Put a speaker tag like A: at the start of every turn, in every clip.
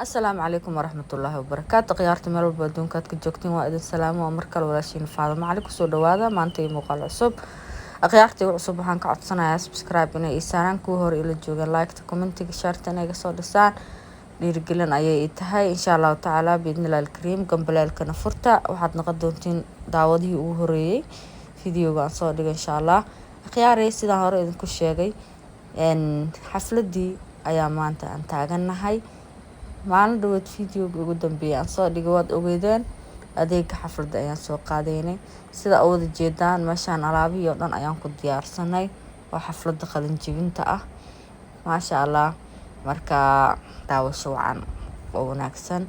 A: Asalaamu calaykum waraxmatullaahi wabarakaatu khiyaarta meel walba adduunka aad ka joogtiin waa idin salaamo waa mar kale walaashiin Faadimo Cali kusoo dhawaada maanta iyo muuqaal cusub khiyaartii cusub waxaan ka codsanayaa subscribe inay ii saaraan kuwa hore ila joogaan like commentiga sharta inay soo dhisaan dhiirigelin ayay ii tahay insha allahu tacaala biidnillahi alkariim gambaleelkana furta waxaad noqon doontiin daawadihii ugu horeeyay fideoga aan soo dhigay insha allah khiyaarey sidaan hore idinku sheegay xafladii ayaa maanta aan taaganahay maalin dhaweed fideoga ugu dambeeyay aan soo dhigay waad ogeydeen adeega xafladda ayaan soo qaadaynay sida u wada jeedaan meeshaan alaabihii oo dhan ayaan ku diyaarsanay oo xafladda qalin jebinta ah maasha allah marka daawasho wacan oo wanaagsan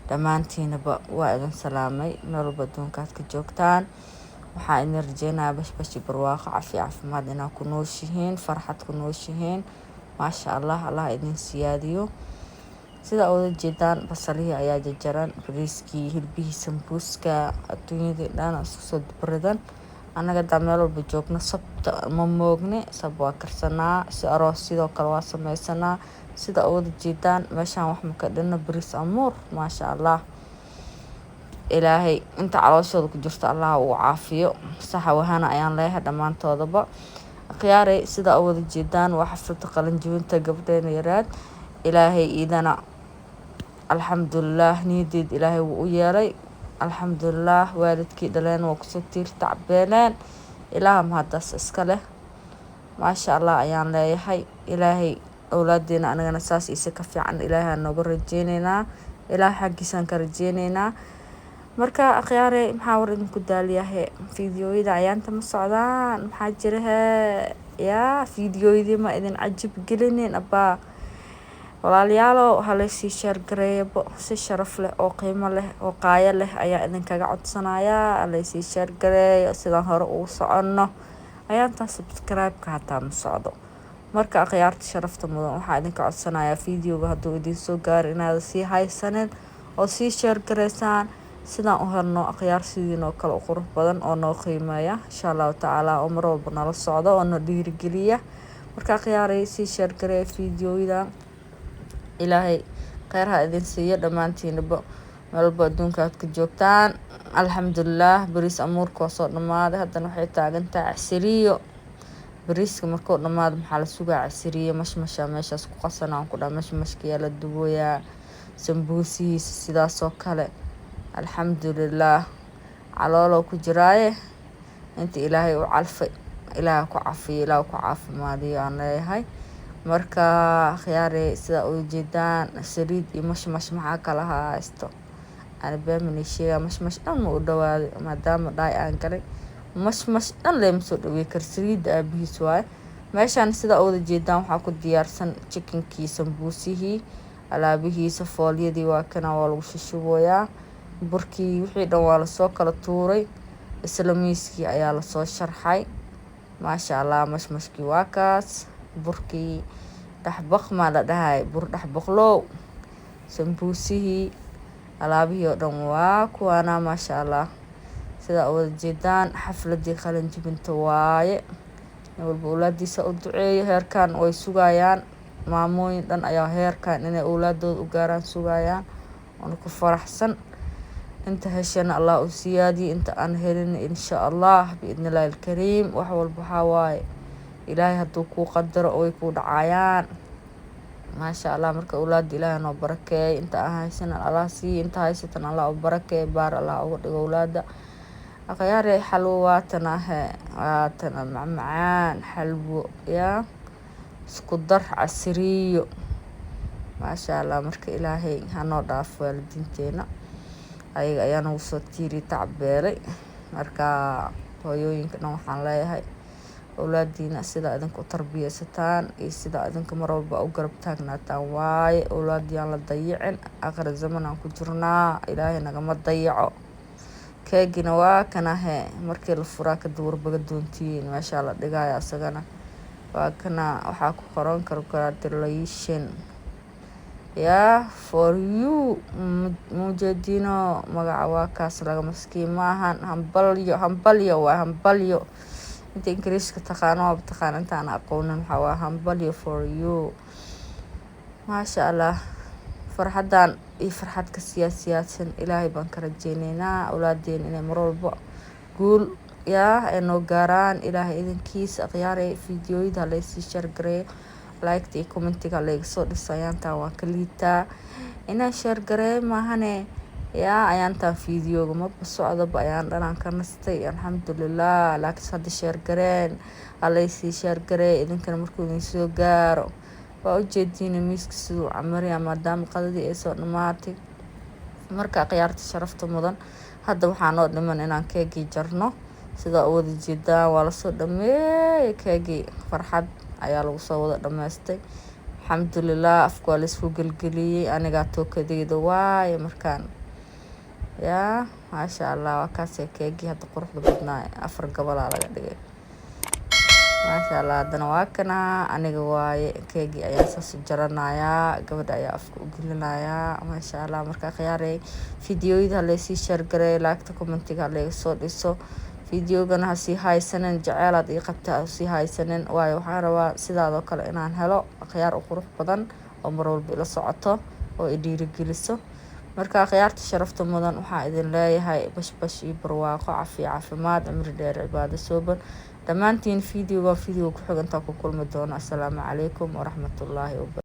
A: dhammaantiinaba waa idin salaamay meel walba adduunka aad ka joogtaan waxaa idin rajeynayaa bashbashi barwaaqo caafimaad inaad ku nooshihiin farxad ku nooshihiin maasha allah allah idin siyaadiyo sida wada jeedaan basalihii ayaa jajaran bariiskii hilbihii sambuuska adduunyadii dhan isku soo dubridan annaga daa meel walba joogno sabta ma moogne sab waa karsanaa si aroos sidoo kale waa sameysanaa sida wada jeedaan meeshaan wax maka dhina bariis amuur maasha allah ilaahay inta calooshooda ku jirto allah uu caafiyo saxa wahana ayaan leeyahay dhammaantoodaba khiyaarey sida wada jeedaan waa xafladda qalin jebinta gabdheena yaraad ilaahay iidana alxamdulilah niyadeed ilaahay wuu u yeelay alxamdulilah waalidkii dhaleen waa kusoo tiir tacbeeleen ilaah mahadaas iska leh maasha allah ayaan leeyahay ilaahay awlaadeena anagana saas iisa ka fiican ilaahay nooga rajeyneynaa ilaah xaggiisaan ka rajeyneynaa marka khiyaarey maxaa war idinku daaliyahe fideoyada ayaanta ma socdaan maxaa jira yaa fideoyadii ma idin cajib gelinin abaa walaalayaalo halaysii sheer gareebo si sharaf leh oo qiimo leh oo qaayo leh ayaa idinkaga codsanayaa halaysii sheer gareeyo sidaan hore ugu soconno ayaantaa subscribe-ka hataa ma socdo marka khiyaarta sharafta mudan waxaa idinka codsanayaa fideoga hadduu idin soo gaaro inaad sii haysanin oo sii sheer gareysaan sidaan u helno khiyaar sidiinoo kale u qurux badan oo noo qiimeeya insha allahu tacaala oo mar walba nala socdo oo na dhiirigeliya marka khiyaaray sii sheer gareeya fideoyada ilaahay kheyr ha idin siiyo dhammaantiinaba meel walba adduunka aad ka joogtaan alxamdulilah bariis amuurka waa soo dhammaaday haddana waxay taagan tahay casiriyo bariiska markuu dhammaado maxaa la sugaa casiriyo mashmasha meeshaas ku qasanaan ku dhaha mashmashkayaa la duwayaa sambuusihiisa sidaasoo kale alxamdulilah calooloo ku jiraaye inta ilaahay u calfay ilaah ku cafiyo ilaah ku caafimaadiyo aan leeyahay marka khiyaarey sida u jeedaan saliid iyo mashmash maxaa kala haysto ana beemani sheega mashmash dhan ma u dhawaaday maadaama dhaay aan galay mashmash dhan leema soo dhawey kar saliidda aabihiis waaye meeshaan sida u wada jeedaan waxaa ku diyaarsan chickenkii sambuusihii alaabihiisa foolyadii waa kana waa lagu shushubayaa burkii wixii dhan waa lasoo kala tuuray isla miiskii ayaa lasoo sharxay maasha allah mashmashkii waa kaas burkii dhaxbaq maa la dhahay bur dhaxbaqlow sambuusihii alaabihii oo dhan waa kuwaana maasha allah sida wada jeedaan xafladii qalin jebinta waaye nin walba awlaadiisa u duceeyo heerkan way sugayaan maamooyin dhan ayaa heerkan inay awlaadooda u gaaraan sugayaan oona ku faraxsan inta heshana allah u siyaadiyo inta aan helin insha allah biidnillahi alkariim wax walba waxaa waaye ilaahay hadduu kuu qadaro way kuu dhacayaan maasha allah marka awlaada ilaahay noo barakeey inta aan haysanan allah siiyo inta haysatan allah u barakeey baar allah uga dhigo awlaada akhyaarey xalwo waatana macmacaan xalwo yaa isku dar casiriyo maasha allah marka ilaahay hanoo dhaafo waalidiinteena ayaga ayaa nagu soo tiiri tacbeelay marka hooyooyinka dhan waxaan leeyahay awlaadiina sida idinka u tarbiyeysataan iyo sida idinka mar walba u garab taagnaataan waaye awlaadiyaan la dayicin aakhir zaman aan ku jirnaa ilaahay nagama dayaco keegina waa kana markii la furaa kadib warbaga doontiyiin meeshaa la dhigaya isagana waa kana waxaa ku qoran congratulation yaa for you mujeedino magaca waa kaas laga maskiin maahan hambalyo waa hambalyo inta ingiriiska taqaano waa taqaan intaan aqoonin waxaa waa hambalyo for you maasha allah farxadan iyo farxad ka siyaasiyaadsan ilaahay baan ka rajeyneynaa awlaadeen inay mar walba guul ay noo gaaraan ilaahay idinkiisa akhyaaray fiidiyoyada laysii shaargareeyo like iyo commentiga layga soo dhiso ayaantaan waan ka liitaa inaan shaargareeyo maahane ayaantaan fiidiyooga maba socdaba ayaan dhanaan ka nastay alxamdulilah laakiin hadda shaargareen halaysii shaargareeyo idinkana markuu idin soo gaaro waa ujeediina miiska siduu camariya maadaama qadadii ay soo dhammaatay marka akhyaarta sharafta mudan hadda waxaa noo dhiman inaan keegii jarno sidaa u wada jeedaan waa lasoo dhameeyey keegii farxad ayaa lagu soo wada dhammaystay alxamdulilah afku waa laysku gelgeliyey anigaa tookadeyda waaye markaan maasha allah waa kaasee keegii hadda quruxda badnaa 4 gabalaa laga dhigay maasha allah haddana waa kana aniga waaye keegii ayaa saas jaranayaa gabadha ayaa afka u gelinayaa maasha allah marka khiyaaray fiidiyoyada laysii shaargareeyo laagta commentiga laga soo dhiso fiidiyogana ha sii haysanin jeceelaad ii qabta ha sii haysanin waayo waxaan rabaa sidaadoo kale inaan helo akhyaar u qurux badan oo mar walba ila socoto oo i dhiirigeliso marka akhyaarta sharafta mudan waxaa idin leeyahay bashbash iyo barwaaqo caafimaad cimri dheer cibaado sooban dhammaantiin fiidiyooga ku xigantaa ku kulmi doono assalaamu calaykum waraxmatullaahi wabarakatuh